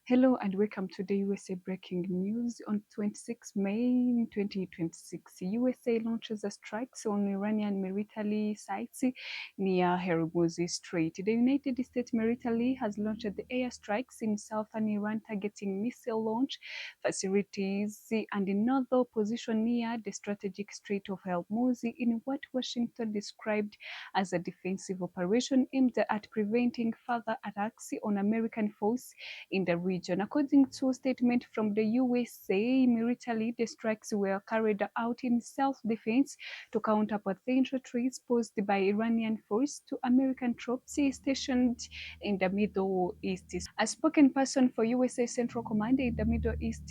Hello and welcome to the USA breaking news on 26 May 2026. USA launches a strikes on Iranian military sites near Hormuz Strait. The United States military has launched the airstrikes in southern Iran targeting missile launch facilities and another position near the strategic Strait of Hormuz in what Washington described as a defensive operation aimed at preventing further attacks on American forces in the region. According to a statement from the USA military, the strikes were carried out in self-defense to counter potential threats posed by Iranian forces to American troops stationed in the Middle East. A spokesperson for USA Central Command in the Middle East,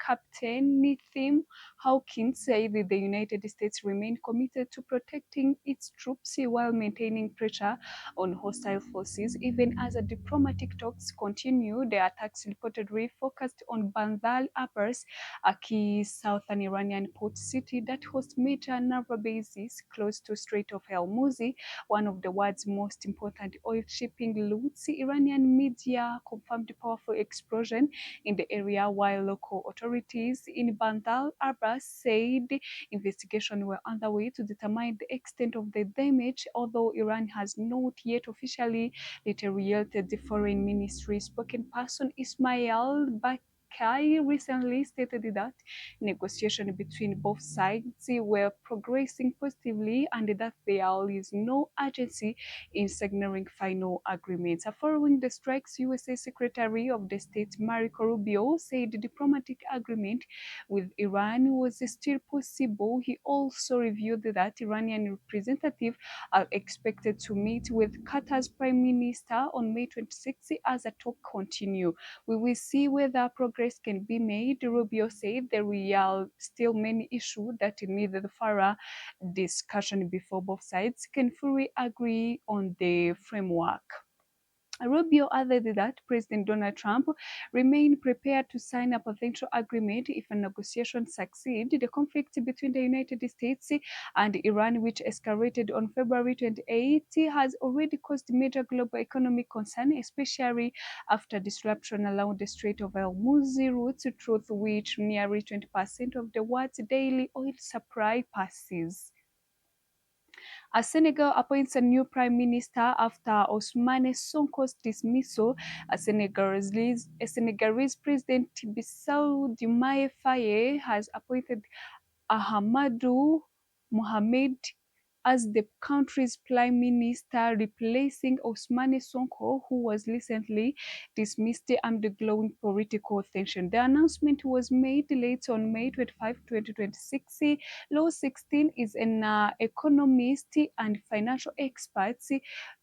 Captain Tim Hawkins, said that the United States remained committed to protecting its troops while maintaining pressure on hostile forces. Even as the diplomatic talks continue, the attacks reportedly focused on Bandar Abbas, a key southern Iranian port city that hosts major naval bases close to Strait of Hormuz, one of the world's most important oil shipping routes. Iranian media confirmed powerful explosion in the area, while local authorities in Bandar Abbas said investigations were underway to determine the extent of the damage, although Iran has not yet officially retaliated. The foreign ministry spokesperson Ismail Bakai recently stated that negotiations between both sides were progressing positively and that there is no urgency in signaling final agreements. Following the strikes, USA Secretary of the State Marco Rubio said the diplomatic agreement with Iran was still possible. He also revealed that Iranian representatives are expected to meet with Qatar's Prime Minister on May 26 as the talk continue. We will see whether progress can be made. Rubio said there are still many issues that need the thorough discussion before both sides can fully agree on the framework. Rubio added that President Donald Trump remained prepared to sign a potential agreement if a negotiation succeed. The conflict between the United States and Iran, which escalated on February 28, has already caused major global economic concern, especially after disruption along the Strait of Hormuz route, through which nearly 20% of the world's daily oil supply passes. Senegal appoints a new prime minister after Ousmane Sonko's dismissal. Senegalese President Bissau Diomaye Faye has appointed Ahmadou Mohamed as the country's prime minister, replacing Ousmane Sonko, who was recently dismissed amid glowing political tension. The announcement was made late on May 25, 2026. Law 16 is an economist and financial expert.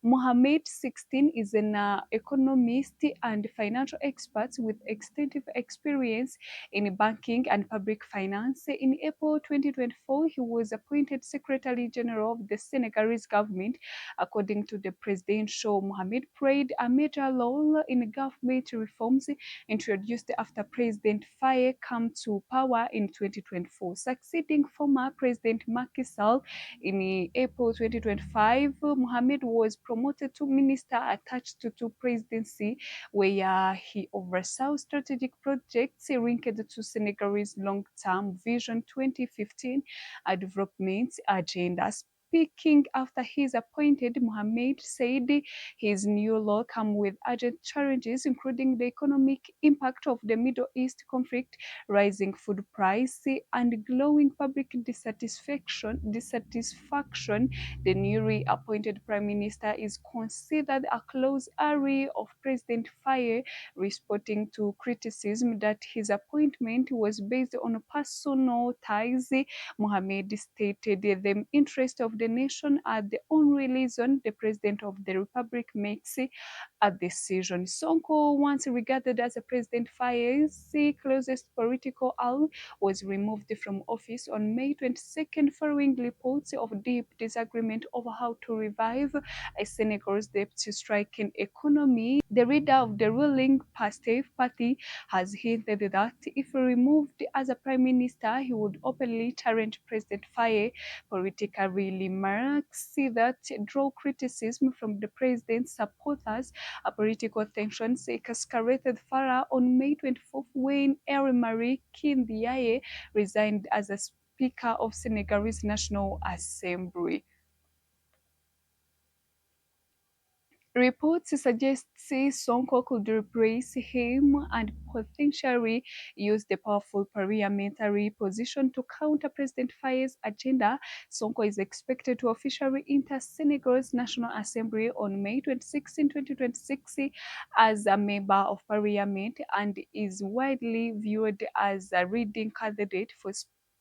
Mohamed 16 is an economist and financial expert with extensive experience in banking and public finance. In April 2024, he was appointed Secretary General of the Senegalese government. According to the presidential, Mohamed played a major role in government reforms introduced after President Faye came to power in 2024, succeeding former President Macky Sall. In April 2025, Mohamed was promoted to minister attached to presidency, where he oversaw strategic projects linked to Senegalese long-term Vision 2015 development agenda. Speaking after his appointed, Mohamed said his new law comes with urgent challenges, including the economic impact of the Middle East conflict, rising food prices, and growing public dissatisfaction. The newly appointed prime minister is considered a close ally of President Faye, responding to criticism that his appointment was based on personal ties. Mohamed stated the interest of the nation are the only reason the president of the republic makes a decision. Sonko, once regarded as a President Faye's closest political ally, was removed from office on May 22nd following reports of deep disagreement over how to revive Senegal's debt-stricken economy. The leader of the ruling Pastef party has hinted that if removed as a prime minister, he would openly challenge President Faye politically, remarks that draw criticism from the president's supporters. Political tensions escalated further on May 24th when Marie Kindiaye resigned as a Speaker of Senegalese National Assembly. Reports suggest Sonko could replace him and potentially use the powerful parliamentary position to counter President Faye's agenda. Sonko is expected to officially enter Senegal's National Assembly on May 26, 2026 as a member of parliament and is widely viewed as a leading candidate for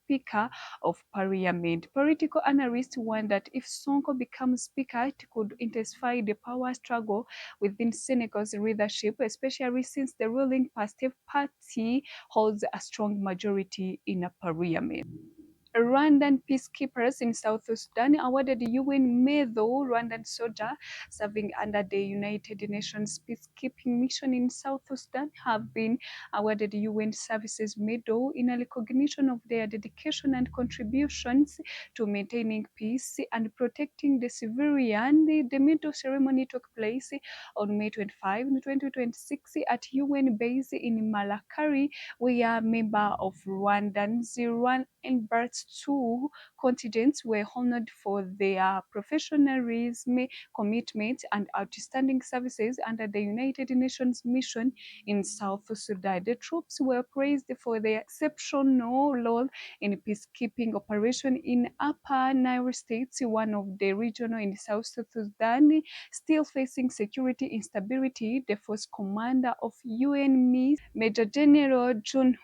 Speaker of Parliament. Political analysts warn that if Sonko becomes Speaker, it could intensify the power struggle within Senegal's leadership, especially since the ruling Pastef party holds a strong majority in a parliament. Rwandan peacekeepers in South Sudan awarded UN Medal. Rwandan soldier serving under the United Nations peacekeeping mission in South Sudan have been awarded UN Services Medal in a recognition of their dedication and contributions to maintaining peace and protecting the civilian. The medal ceremony took place on May 25, 2026 at UN base in Malakari, where member of Rwandans, Rwanda and Birth 2 contingents were honored for their professionalism, commitment, and outstanding services under the United Nations mission in South Sudan. The troops were praised for their exceptional role in peacekeeping operation in Upper Nile States, one of the regional in South Sudan still facing security instability. The force commander of UN MIS, Major General John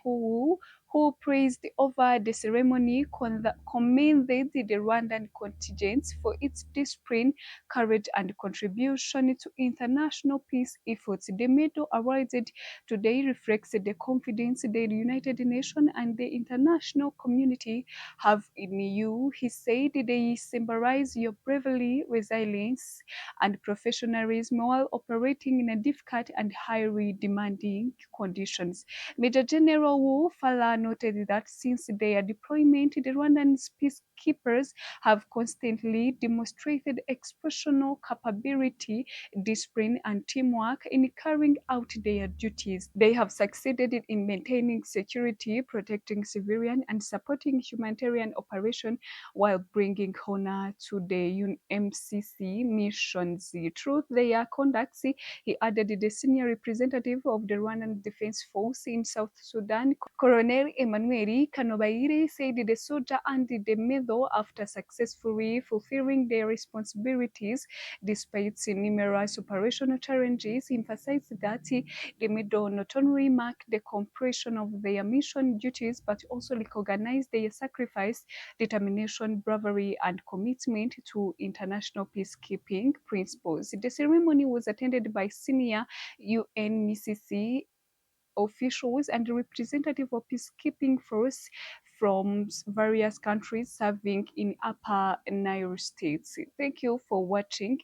who praised over the ceremony, commended the Rwandan contingent for its discipline, courage, and contribution to international peace efforts. The medal awarded today reflects the confidence the United Nations and the international community have in you. He said they symbolize your bravery, resilience, and professionalism while operating in a difficult and highly demanding conditions. Major General Wu Fala noted that since their deployment, the Rwandan peacekeepers have constantly demonstrated exceptional capability, discipline, and teamwork in carrying out their duties. They have succeeded in maintaining security, protecting civilians, and supporting humanitarian operations while bringing honor to the UNMCC missions. Through their conduct, he added the senior representative of the Rwandan Defense Force in South Sudan, Colonel Emmanuel Kanobaire, said the soldier earned the medal after successfully fulfilling their responsibilities despite numerous operational challenges. He emphasized that the medal not only marked the completion of their mission duties but also recognized their sacrifice, determination, bravery, and commitment to international peacekeeping principles. The ceremony was attended by senior UNMCC officials and representative of peacekeeping force from various countries serving in Upper Nile states. Thank you for watching.